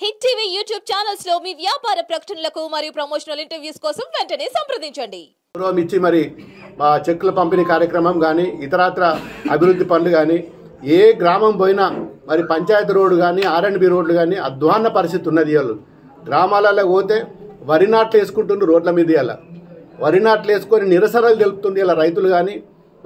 Hit TV YouTube channels లో మీ వ్యాపార ప్రకటనలకు మరియు ప్రమోషనల్ ఇంటర్వ్యూస్ కోసం వెంటనే సంప్రదించండి. ఇచ్చి మరి మా చెక్కుల పంపిణీ కార్యక్రమం కానీ ఇతరత్ర అభివృద్ధి పనులు కానీ ఏ గ్రామం పోయినా మరి పంచాయతీ రోడ్డు కానీ R&B రోడ్లు కానీ అధ్వాన్న పరిస్థితి ఉన్నది. వాళ్ళు గ్రామాలలో పోతే వరి నాట్లు వేసుకుంటుండ్రు రోడ్ల మీద. ఇలా వరి నాట్లు వేసుకొని నిరసనలు తెలుపుతుండే ఇలా రైతులు కానీ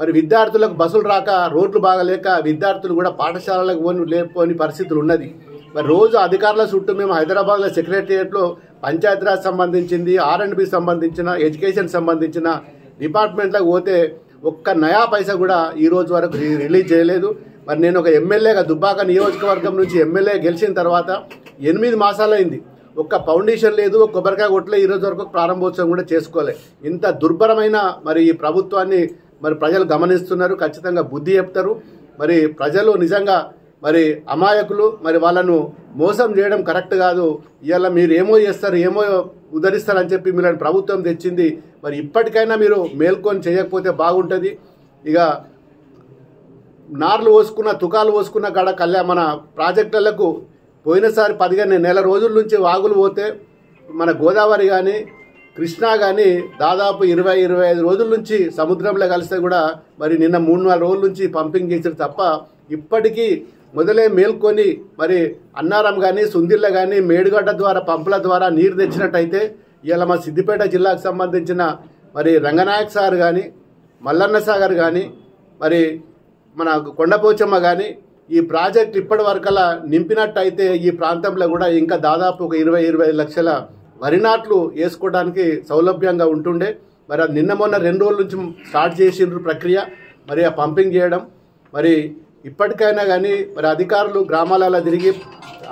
మరి విద్యార్థులకు బస్సులు రాక రోడ్లు బాగలేక విద్యార్థులు కూడా పాఠశాలలకు లేకపోని పరిస్థితులు ఉన్నది. మరి రోజు అధికారుల చుట్టూ మేము హైదరాబాద్లో సెక్రటరియట్లో పంచాయతీరాజ్ సంబంధించింది R&B సంబంధించిన ఎడ్యుకేషన్ సంబంధించిన డిపార్ట్మెంట్లకు పోతే ఒక్క నయా పైసా కూడా ఈ రోజు వరకు రిలీజ్ చేయలేదు. మరి నేను ఒక ఎమ్మెల్యేగా దుబ్బాక నియోజకవర్గం నుంచి ఎమ్మెల్యే గెలిచిన తర్వాత 8 మాసాలైంది. ఒక్క ఫౌండేషన్ లేదు, ఒక కొబ్బరికాయ కొట్టలే, ఈ రోజు వరకు ప్రారంభోత్సవం కూడా చేసుకోలే. ఇంత దుర్భరమైన మరి ఈ ప్రభుత్వాన్ని మరి ప్రజలు గమనిస్తున్నారు, ఖచ్చితంగా బుద్ధి చెప్తారు. మరి ప్రజలు నిజంగా మరి అమాయకులు, మరి వాళ్ళను మోసం చేయడం కరెక్ట్ కాదు. ఇవాళ మీరు ఏమో చేస్తారు, ఏమో ఉద్ధరిస్తారని చెప్పి మీరు ప్రభుత్వం తెచ్చింది. మరి ఇప్పటికైనా మీరు మేల్కొని చేయకపోతే బాగుంటుంది. ఇక నార్లు పోసుకున్న తుకాలు పోసుకున్న కాడ మన ప్రాజెక్టులకు పోయినసారి 15 నెల రోజుల నుంచి వాగులు పోతే మన గోదావరి కానీ కృష్ణా కానీ దాదాపు 20-25 రోజుల నుంచి సముద్రంలో కలిస్తే కూడా మరి నిన్న 3-4 రోజుల నుంచి పంపింగ్ చేసారు తప్ప ఇప్పటికీ మొదలే మేల్కొని మరి అన్నారం కానీ సుందిళ్ళ కానీ మేడుగడ్డ ద్వారా పంపుల ద్వారా నీరు తెచ్చినట్టయితే ఇవాళ మా సిద్దిపేట జిల్లాకు సంబంధించిన మరి రంగనాయక్ సార్ కానీ మల్లన్న సాగర్ కానీ మరి మన కొండపోచమ్మ కానీ ఈ ప్రాజెక్ట్ ఇప్పటి వరకలా నింపినట్టయితే ఈ ప్రాంతంలో కూడా ఇంకా దాదాపు ఒక 20-25 లక్షల వరి నాట్లు వేసుకోవడానికి సౌలభ్యంగా ఉంటుండే. మరి అది నిన్న మొన్న 2 రోజుల నుంచి స్టార్ట్ చేసిండ్రు ప్రక్రియ, మరి ఆ పంపింగ్ చేయడం. మరి ఇప్పటికైనా కానీ మరి అధికారులు గ్రామాలలో తిరిగి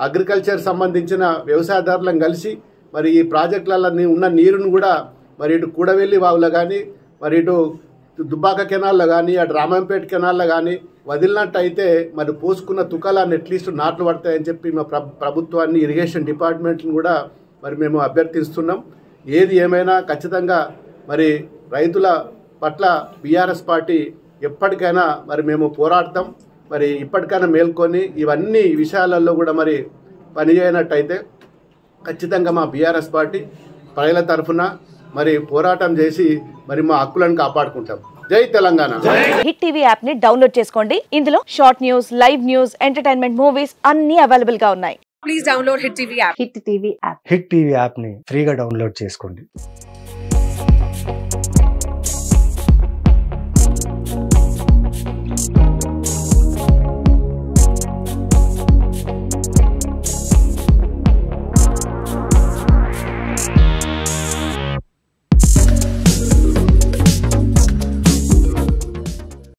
అగ్రికల్చర్ సంబంధించిన వ్యవసాయదారులను కలిసి మరి ఈ ప్రాజెక్టులలో ఉన్న నీరును కూడా మరి ఇటు కూడవెల్లి వాగులో కానీ మరి ఇటు దుబ్బాక కెనాల్లో కానీ అటు రామంపేట కెనాల్లో కానీ వదిలినట్టయితే మరి పోసుకున్న తుకాలాన్ని అట్లీస్ట్ నాట్లు పడతాయని చెప్పి మా ప్రభుత్వాన్ని ఇరిగేషన్ డిపార్ట్మెంట్ని కూడా మరి మేము అభ్యర్థిస్తున్నాం. ఏది ఏమైనా ఖచ్చితంగా మరి రైతుల పట్ల బీఆర్ఎస్ పార్టీ ఎప్పటికైనా మరి మేము పోరాడతాం. మరి ఇప్పటికైనా మేల్కొని ఇవన్నీ విషయాలలో కూడా మరి పనిచేయనట్టయితే ఖచ్చితంగా మా బీఆర్ఎస్ పార్టీ ప్రజల తరఫున మరి పోరాటం చేసి మరి మా హక్కులను కాపాడుకుంటాం. జై తెలంగాణ. హిట్ టీవీ యాప్ ని డౌన్లోడ్ చేసుకోండి. ఇందులో short news, live news, entertainment movies అన్ని అవైలబుల్ గా ఉన్నాయి. Please download hit TV app. Hit TV app ని ఫ్రీగా డౌన్లోడ్ చేసుకోండి.